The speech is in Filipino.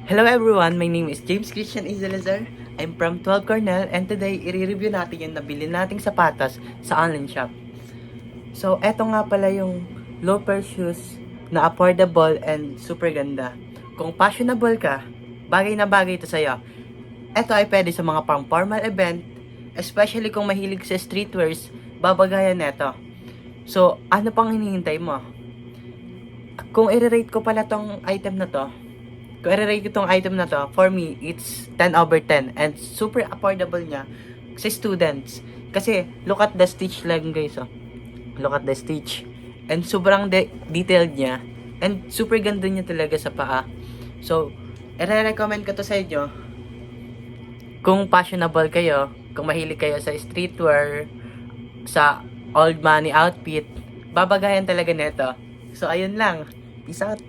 Hello everyone, my name is James Christian Izalazar. I'm from 12 Cornell and today i-review natin yung nabili nating sapatos sa online shop. So, eto nga pala yung loafer shoes na affordable and super ganda. Kung fashionable ka, bagay na bagay ito sa'yo. Eto ay pwede sa mga pang formal event, especially kung mahilig sa streetwears, babagayan neto. So, ano pang hinihintay mo? Kung i-rate ko pala tong item na to, kung i-rate ko tong item na to, for me, it's 10 over 10 and super affordable niya sa students. Kasi, look at the stitch lang guys, oh. Look at the stitch. And sobrang detailed niya. And super ganda niya talaga sa paa. So, i-recommend ko to sa inyo. Kung fashionable kayo, kung mahilig kayo sa streetwear, sa old money outfit, babagayan talaga nito. So, ayun lang. Peace out.